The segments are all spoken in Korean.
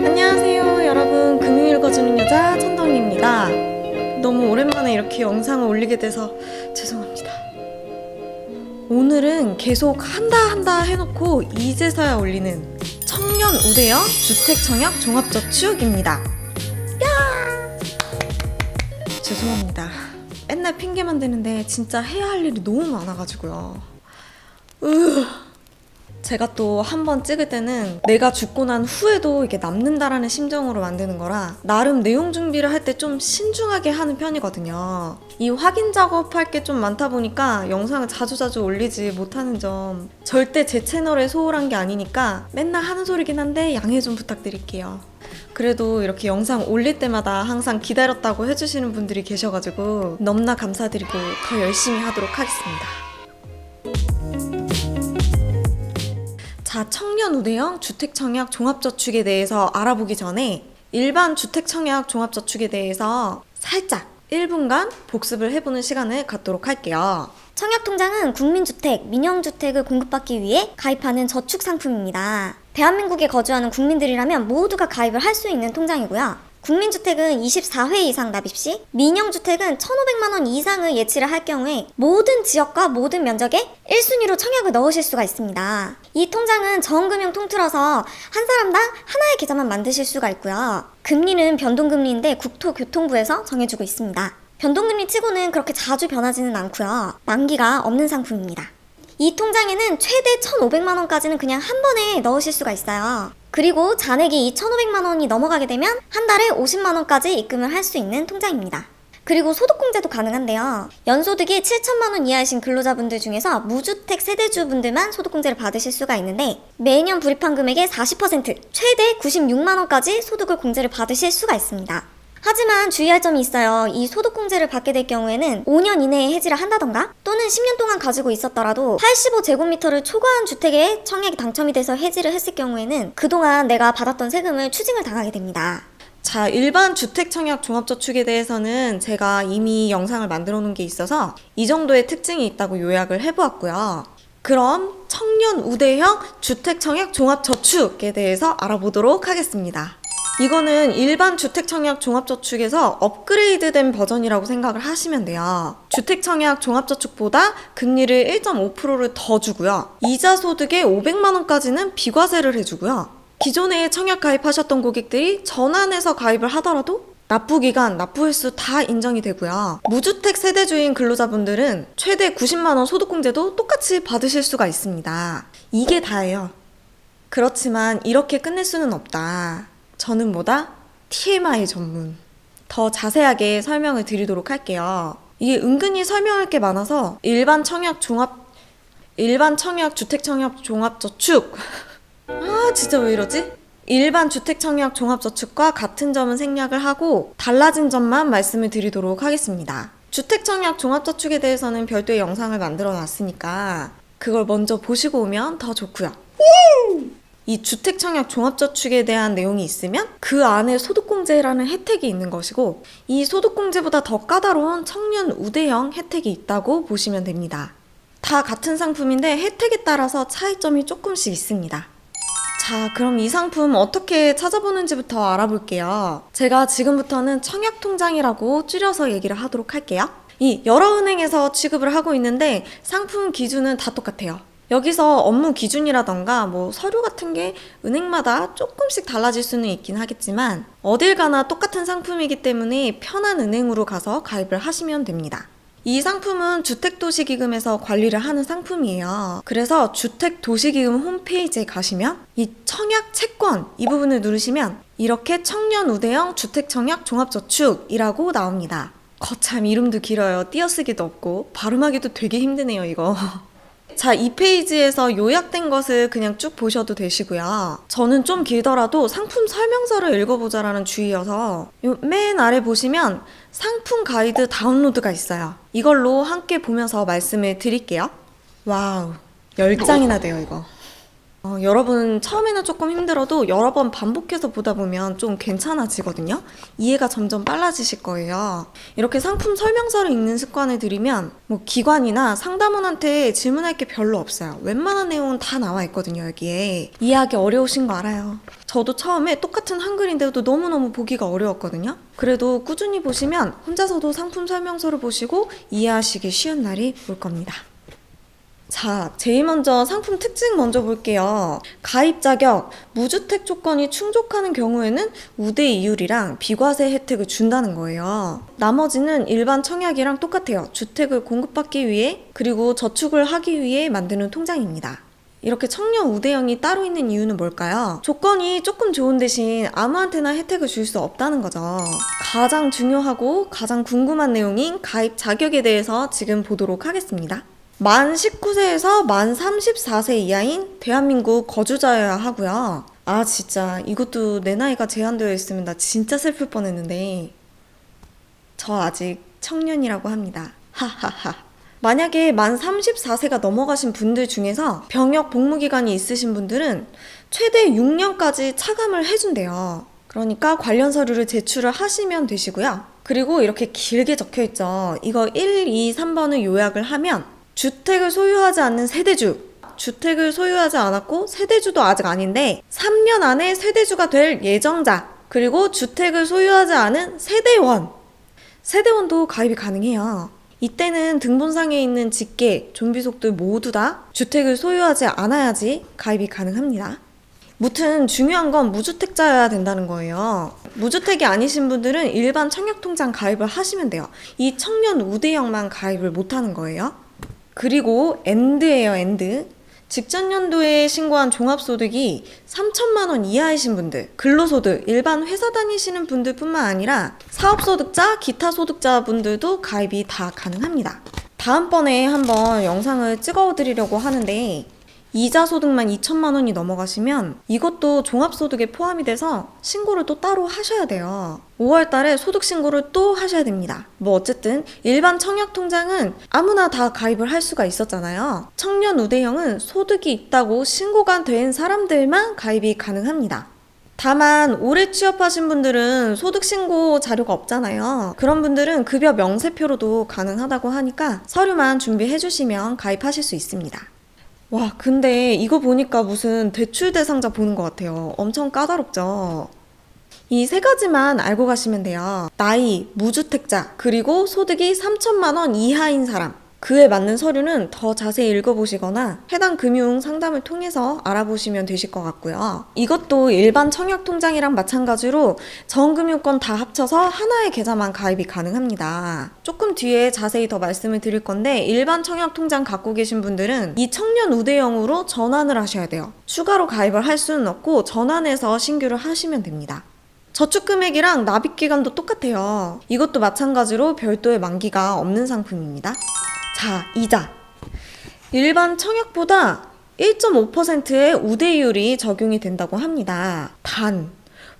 안녕하세요 여러분, 금요일 읽어주는 여자 천덩이입니다. 너무 오랜만에 이렇게 영상을 올리게 돼서 죄송합니다. 오늘은 계속 한다 해놓고 이제서야 올리는 청년 우대형 주택청약 종합저축입니다. 야! 죄송합니다. 맨날 핑계만 대는데 진짜 해야 할 일이 너무 많아가지고요. 제가 또 한 번 찍을 때는 내가 죽고 난 후에도 이게 남는다라는 심정으로 만드는 거라 나름 내용 준비를 할 때 좀 신중하게 하는 편이거든요. 이 확인 작업할 게 좀 많다 보니까 영상을 자주자주 올리지 못하는 점, 절대 제 채널에 소홀한 게 아니니까 맨날 하는 소리긴 한데 양해 좀 부탁드릴게요. 그래도 이렇게 영상 올릴 때마다 항상 기다렸다고 해주시는 분들이 계셔가지고 너무나 감사드리고 더 열심히 하도록 하겠습니다. 자, 청년 우대형 주택청약 종합저축에 대해서 알아보기 전에 일반 주택청약 종합저축에 대해서 살짝 1분간 복습을 해보는 시간을 갖도록 할게요. 청약통장은 국민주택, 민영주택을 공급받기 위해 가입하는 저축상품입니다. 대한민국에 거주하는 국민들이라면 모두가 가입을 할 수 있는 통장이고요. 국민주택은 24회 이상 납입 시, 민영주택은 1,500만원 이상을 예치를 할 경우에 모든 지역과 모든 면적에 1순위로 청약을 넣으실 수가 있습니다. 이 통장은 전금융 통틀어서 한 사람당 하나의 계좌만 만드실 수가 있고요. 금리는 변동금리인데 국토교통부에서 정해주고 있습니다. 변동금리 치고는 그렇게 자주 변하지는 않고요. 만기가 없는 상품입니다. 이 통장에는 최대 1,500만원까지는 그냥 한 번에 넣으실 수가 있어요. 그리고 잔액이 2,500만원이 넘어가게 되면 한 달에 50만원까지 입금을 할 수 있는 통장입니다. 그리고 소득공제도 가능한데요. 연소득이 7천만원 이하이신 근로자분들 중에서 무주택 세대주분들만 소득공제를 받으실 수가 있는데 매년 불입한 금액의 40%, 최대 96만원까지 소득을 공제를 받으실 수가 있습니다. 하지만 주의할 점이 있어요. 이 소득공제를 받게 될 경우에는 5년 이내에 해지를 한다던가 또는 10년 동안 가지고 있었더라도 85제곱미터를 초과한 주택에 청약이 당첨이 돼서 해지를 했을 경우에는 그동안 내가 받았던 세금을 추징을 당하게 됩니다. 자, 일반 주택청약 종합저축에 대해서는 제가 이미 영상을 만들어 놓은 게 있어서 이 정도의 특징이 있다고 요약을 해보았고요. 그럼 청년 우대형 주택청약 종합저축에 대해서 알아보도록 하겠습니다. 이거는 일반 주택청약 종합저축에서 업그레이드된 버전이라고 생각을 하시면 돼요. 주택청약 종합저축보다 금리를 1.5%를 더 주고요. 이자 소득의 500만원까지는 비과세를 해주고요. 기존에 청약 가입하셨던 고객들이 전환해서 가입을 하더라도 납부기간, 납부횟수 다 인정이 되고요. 무주택 세대주인 근로자분들은 최대 90만원 소득공제도 똑같이 받으실 수가 있습니다. 이게 다예요. 그렇지만 이렇게 끝낼 수는 없다. 저는 뭐다? TMI 전문. 더 자세하게 설명을 드리도록 할게요. 이게 은근히 설명할 게 많아서 일반 청약 주택청약 종합저축 진짜 왜 이러지? 일반 주택청약 종합저축과 같은 점은 생략을 하고 달라진 점만 말씀을 드리도록 하겠습니다. 주택청약 종합저축에 대해서는 별도의 영상을 만들어 놨으니까 그걸 먼저 보시고 오면 더 좋고요. 이 주택청약 종합저축에 대한 내용이 있으면 그 안에 소득공제라는 혜택이 있는 것이고 이 소득공제보다 더 까다로운 청년 우대형 혜택이 있다고 보시면 됩니다. 다 같은 상품인데 혜택에 따라서 차이점이 조금씩 있습니다. 자, 그럼 이 상품 어떻게 찾아보는지부터 알아볼게요. 제가 지금부터는 청약통장이라고 줄여서 얘기를 하도록 할게요. 이 여러 은행에서 취급을 하고 있는데 상품 기준은 다 똑같아요. 여기서 업무 기준이라던가 서류 같은 게 은행마다 조금씩 달라질 수는 있긴 하겠지만 어딜 가나 똑같은 상품이기 때문에 편한 은행으로 가서 가입을 하시면 됩니다. 이 상품은 주택도시기금에서 관리를 하는 상품이에요. 그래서 주택도시기금 홈페이지에 가시면 이 청약 채권 이 부분을 누르시면 이렇게 청년 우대형 주택청약 종합저축이라고 나옵니다. 거참 이름도 길어요. 띄어쓰기도 없고 발음하기도 되게 힘드네요 이거. 자, 이 페이지에서 요약된 것을 그냥 쭉 보셔도 되시고요. 저는 좀 길더라도 상품 설명서를 읽어보자라는 주의여서 맨 아래 보시면 상품 가이드 다운로드가 있어요. 이걸로 함께 보면서 말씀을 드릴게요. 와우, 10장이나 돼요 이거. 여러분 처음에는 조금 힘들어도 여러 번 반복해서 보다 보면 좀 괜찮아지거든요. 이해가 점점 빨라지실 거예요. 이렇게 상품 설명서를 읽는 습관을 들이면 뭐 기관이나 상담원한테 질문할 게 별로 없어요. 웬만한 내용은 다 나와 있거든요, 여기에. 이해하기 어려우신 거 알아요. 저도 처음에 똑같은 한글인데도 너무너무 보기가 어려웠거든요. 그래도 꾸준히 보시면 혼자서도 상품 설명서를 보시고 이해하시기 쉬운 날이 올 겁니다. 자, 제일 먼저 상품 특징 먼저 볼게요. 가입 자격, 무주택 조건이 충족하는 경우에는 우대 이율이랑 비과세 혜택을 준다는 거예요. 나머지는 일반 청약이랑 똑같아요. 주택을 공급받기 위해 그리고 저축을 하기 위해 만드는 통장입니다. 이렇게 청년 우대형이 따로 있는 이유는 뭘까요? 조건이 조금 좋은 대신 아무한테나 혜택을 줄 수 없다는 거죠. 가장 중요하고 가장 궁금한 내용인 가입 자격에 대해서 지금 보도록 하겠습니다. 만 19세에서 만 34세 이하인 대한민국 거주자여야 하고요. 아 진짜 이것도 내 나이가 제한되어 있으면 나 진짜 슬플 뻔했는데 저 아직 청년이라고 합니다. 하하하. 만약에 만 34세가 넘어가신 분들 중에서 병역 복무기간이 있으신 분들은 최대 6년까지 차감을 해준대요. 그러니까 관련 서류를 제출을 하시면 되시고요. 그리고 이렇게 길게 적혀있죠. 이거 1, 2, 3번을 요약을 하면 주택을 소유하지 않는 세대주, 주택을 소유하지 않았고 세대주도 아직 아닌데 3년 안에 세대주가 될 예정자, 그리고 주택을 소유하지 않은 세대원, 세대원도 가입이 가능해요. 이때는 등본상에 있는 직계, 좀비속들 모두 다 주택을 소유하지 않아야지 가입이 가능합니다. 무튼 중요한 건 무주택자여야 된다는 거예요. 무주택이 아니신 분들은 일반 청약통장 가입을 하시면 돼요. 이 청년 우대형만 가입을 못하는 거예요. 그리고 엔드예요, 엔드. 직전 연도에 신고한 종합소득이 3천만 원 이하이신 분들, 근로소득, 일반 회사 다니시는 분들 뿐만 아니라 사업소득자, 기타 소득자 분들도 가입이 다 가능합니다. 다음번에 한번 영상을 찍어드리려고 하는데 이자 소득만 2천만 원이 넘어가시면 이것도 종합소득에 포함이 돼서 신고를 또 따로 하셔야 돼요. 5월 달에 소득 신고를 또 하셔야 됩니다. 뭐 어쨌든 일반 청약통장은 아무나 다 가입을 할 수가 있었잖아요. 청년 우대형은 소득이 있다고 신고가 된 사람들만 가입이 가능합니다. 다만 올해 취업하신 분들은 소득 신고 자료가 없잖아요. 그런 분들은 급여 명세표로도 가능하다고 하니까 서류만 준비해 주시면 가입하실 수 있습니다. 와, 근데 이거 보니까 무슨 대출 대상자 보는 것 같아요. 엄청 까다롭죠? 이 세 가지만 알고 가시면 돼요. 나이, 무주택자, 그리고 소득이 3천만 원 이하인 사람. 그에 맞는 서류는 더 자세히 읽어보시거나 해당 금융 상담을 통해서 알아보시면 되실 것 같고요. 이것도 일반 청약통장이랑 마찬가지로 전 금융권 다 합쳐서 하나의 계좌만 가입이 가능합니다. 조금 뒤에 자세히 더 말씀을 드릴 건데 일반 청약통장 갖고 계신 분들은 이 청년 우대형으로 전환을 하셔야 돼요. 추가로 가입을 할 수는 없고 전환해서 신규를 하시면 됩니다. 저축금액이랑 납입기간도 똑같아요. 이것도 마찬가지로 별도의 만기가 없는 상품입니다. 자, 이자. 일반 청약보다 1.5%의 우대율이 적용이 된다고 합니다. 단,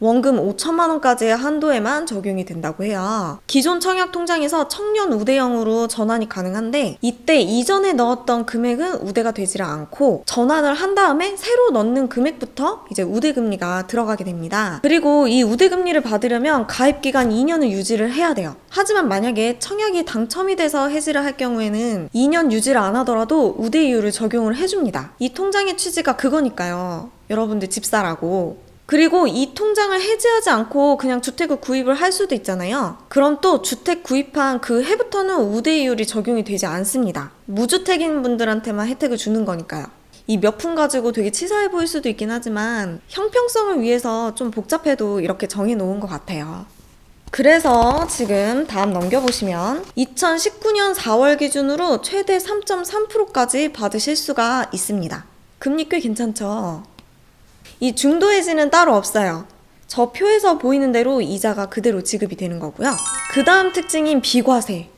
원금 5천만 원까지의 한도에만 적용이 된다고 해요. 기존 청약 통장에서 청년 우대형으로 전환이 가능한데 이때 이전에 넣었던 금액은 우대가 되지 않고 전환을 한 다음에 새로 넣는 금액부터 이제 우대금리가 들어가게 됩니다. 그리고 이 우대금리를 받으려면 가입기간 2년을 유지를 해야 돼요. 하지만 만약에 청약이 당첨이 돼서 해지를 할 경우에는 2년 유지를 안 하더라도 우대이율을 적용을 해줍니다. 이 통장의 취지가 그거니까요. 여러분들 집 사라고. 그리고 이 통장을 해지하지 않고 그냥 주택을 구입을 할 수도 있잖아요. 그럼 또 주택 구입한 그 해부터는 우대이율이 적용이 되지 않습니다. 무주택인 분들한테만 혜택을 주는 거니까요. 이 몇 푼 가지고 되게 치사해 보일 수도 있긴 하지만 형평성을 위해서 좀 복잡해도 이렇게 정해놓은 것 같아요. 그래서 지금 다음 넘겨보시면 2019년 4월 기준으로 최대 3.3%까지 받으실 수가 있습니다. 금리 꽤 괜찮죠? 이 중도 해지는 따로 없어요. 저 표에서 보이는 대로 이자가 그대로 지급이 되는 거고요. 그 다음 특징인 비과세.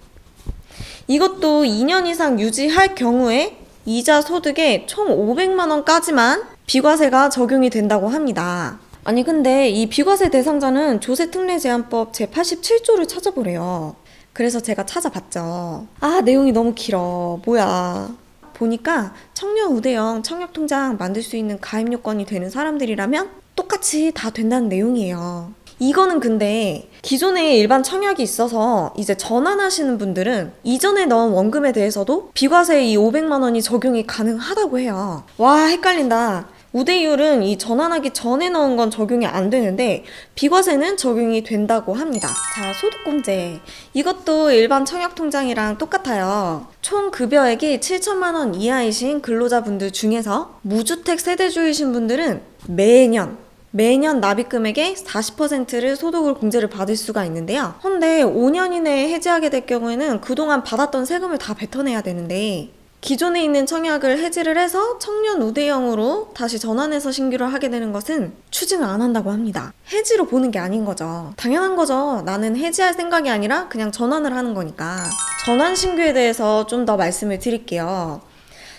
이것도 2년 이상 유지할 경우에 이자 소득의 총 500만 원까지만 비과세가 적용이 된다고 합니다. 아니 근데 이 비과세 대상자는 조세특례제한법 제87조를 찾아보래요. 그래서 제가 찾아봤죠. 아, 내용이 너무 길어. 뭐야. 보니까 청년 우대형 청약통장 만들 수 있는 가입 요건이 되는 사람들이라면 똑같이 다 된다는 내용이에요. 이거는 근데 기존에 일반 청약이 있어서 이제 전환하시는 분들은 이전에 넣은 원금에 대해서도 비과세 이 500만 원이 적용이 가능하다고 해요. 와, 헷갈린다. 우대이율은 이 전환하기 전에 넣은 건 적용이 안 되는데 비과세는 적용이 된다고 합니다. 자, 소득공제. 이것도 일반 청약통장이랑 똑같아요. 총 급여액이 7천만 원 이하이신 근로자분들 중에서 무주택 세대주이신 분들은 매년 납입금액의 40%를 소득을 공제를 받을 수가 있는데요. 헌데 5년 이내에 해지하게 될 경우에는 그동안 받았던 세금을 다 뱉어내야 되는데 기존에 있는 청약을 해지를 해서 청년 우대형으로 다시 전환해서 신규를 하게 되는 것은 추징을 안 한다고 합니다. 해지로 보는 게 아닌 거죠. 당연한 거죠. 나는 해지할 생각이 아니라 그냥 전환을 하는 거니까. 전환 신규에 대해서 좀 더 말씀을 드릴게요.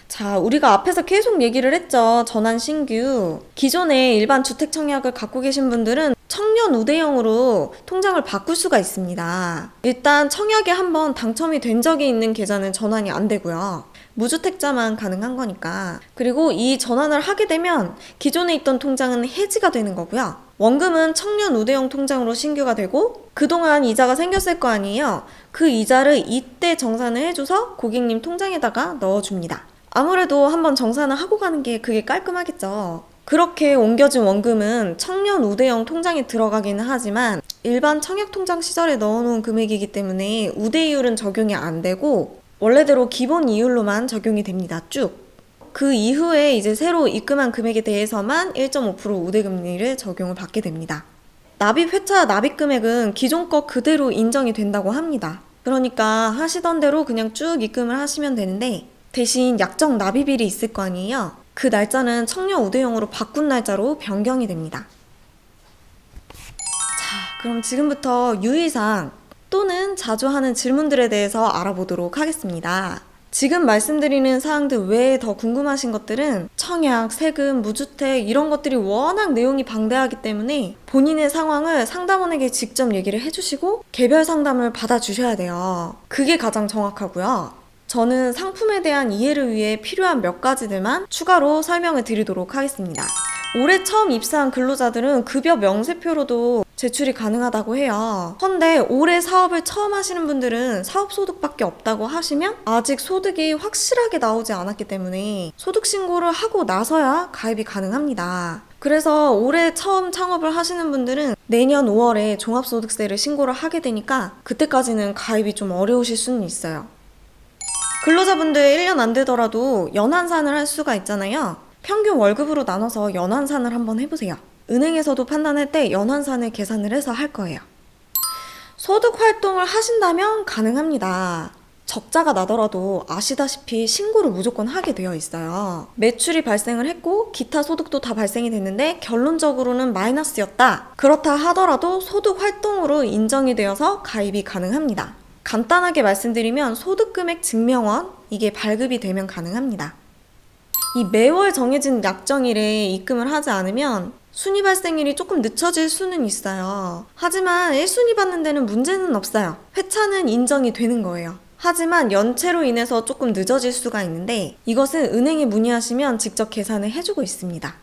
자, 우리가 앞에서 계속 얘기를 했죠. 전환 신규. 기존에 일반 주택 청약을 갖고 계신 분들은 청년 우대형으로 통장을 바꿀 수가 있습니다. 일단 청약에 한번 당첨이 된 적이 있는 계좌는 전환이 안 되고요. 무주택자만 가능한 거니까. 그리고 이 전환을 하게 되면 기존에 있던 통장은 해지가 되는 거고요. 원금은 청년 우대형 통장으로 신규가 되고 그동안 이자가 생겼을 거 아니에요. 그 이자를 이때 정산을 해줘서 고객님 통장에다가 넣어줍니다. 아무래도 한번 정산을 하고 가는 게 그게 깔끔하겠죠. 그렇게 옮겨진 원금은 청년 우대형 통장에 들어가기는 하지만 일반 청약통장 시절에 넣어놓은 금액이기 때문에 우대이율은 적용이 안 되고 원래대로 기본 이율로만 적용이 됩니다. 쭉. 그 이후에 이제 새로 입금한 금액에 대해서만 1.5% 우대금리를 적용을 받게 됩니다. 납입 회차 납입 금액은 기존 거 그대로 인정이 된다고 합니다. 그러니까 하시던 대로 그냥 쭉 입금을 하시면 되는데 대신 약정 납입일이 있을 거 아니에요. 그 날짜는 청년 우대형으로 바꾼 날짜로 변경이 됩니다. 자, 그럼 지금부터 유의사항 또는 자주 하는 질문들에 대해서 알아보도록 하겠습니다. 지금 말씀드리는 사항들 외에 더 궁금하신 것들은 청약, 세금, 무주택 이런 것들이 워낙 내용이 방대하기 때문에 본인의 상황을 상담원에게 직접 얘기를 해주시고 개별 상담을 받아주셔야 돼요. 그게 가장 정확하고요. 저는 상품에 대한 이해를 위해 필요한 몇 가지들만 추가로 설명을 드리도록 하겠습니다. 올해 처음 입사한 근로자들은 급여 명세표로도 제출이 가능하다고 해요. 헌데 올해 사업을 처음 하시는 분들은 사업소득밖에 없다고 하시면 아직 소득이 확실하게 나오지 않았기 때문에 소득신고를 하고 나서야 가입이 가능합니다. 그래서 올해 처음 창업을 하시는 분들은 내년 5월에 종합소득세를 신고를 하게 되니까 그때까지는 가입이 좀 어려우실 수는 있어요. 근로자분들 1년 안 되더라도 연환산을 할 수가 있잖아요. 평균 월급으로 나눠서 연환산을 한번 해보세요. 은행에서도 판단할 때 연환산을 계산을 해서 할 거예요. 소득 활동을 하신다면 가능합니다. 적자가 나더라도 아시다시피 신고를 무조건 하게 되어 있어요. 매출이 발생을 했고 기타 소득도 다 발생이 됐는데 결론적으로는 마이너스였다. 그렇다 하더라도 소득 활동으로 인정이 되어서 가입이 가능합니다. 간단하게 말씀드리면 소득금액 증명원 이게 발급이 되면 가능합니다. 이 매월 정해진 약정일에 입금을 하지 않으면 순위 발생일이 조금 늦춰질 수는 있어요. 하지만 1순위 받는 데는 문제는 없어요. 회차는 인정이 되는 거예요. 하지만 연체로 인해서 조금 늦어질 수가 있는데 이것은 은행에 문의하시면 직접 계산을 해주고 있습니다.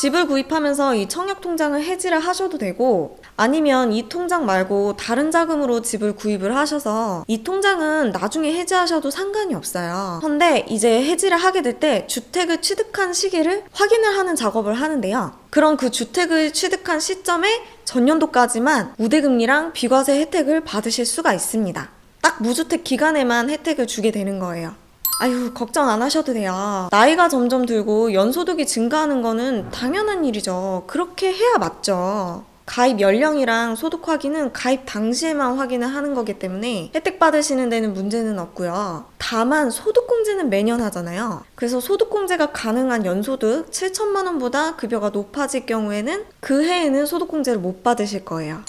집을 구입하면서 이 청약통장을 해지를 하셔도 되고 아니면 이 통장 말고 다른 자금으로 집을 구입을 하셔서 이 통장은 나중에 해지하셔도 상관이 없어요. 근데 이제 해지를 하게 될 때 주택을 취득한 시기를 확인을 하는 작업을 하는데요. 그런 그 주택을 취득한 시점에 전년도까지만 우대금리랑 비과세 혜택을 받으실 수가 있습니다. 딱 무주택 기간에만 혜택을 주게 되는 거예요. 아유, 걱정 안 하셔도 돼요. 나이가 점점 들고 연소득이 증가하는 거는 당연한 일이죠. 그렇게 해야 맞죠. 가입 연령이랑 소득 확인은 가입 당시에만 확인을 하는 거기 때문에 혜택 받으시는 데는 문제는 없고요. 다만 소득공제는 매년 하잖아요. 그래서 소득공제가 가능한 연소득 7천만 원보다 급여가 높아질 경우에는 그 해에는 소득공제를 못 받으실 거예요.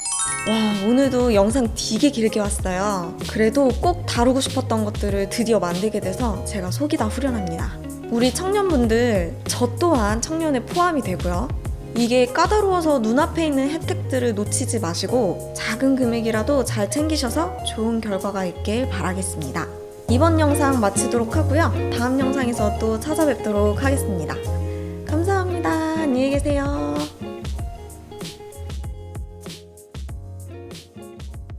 와, 오늘도 영상 되게 길게 왔어요. 그래도 꼭 다루고 싶었던 것들을 드디어 만들게 돼서 제가 속이 다 후련합니다. 우리 청년분들, 저 또한 청년에 포함이 되고요. 이게 까다로워서 눈앞에 있는 혜택들을 놓치지 마시고 작은 금액이라도 잘 챙기셔서 좋은 결과가 있길 바라겠습니다. 이번 영상 마치도록 하고요. 다음 영상에서 또 찾아뵙도록 하겠습니다. 감사합니다. 안녕히 계세요.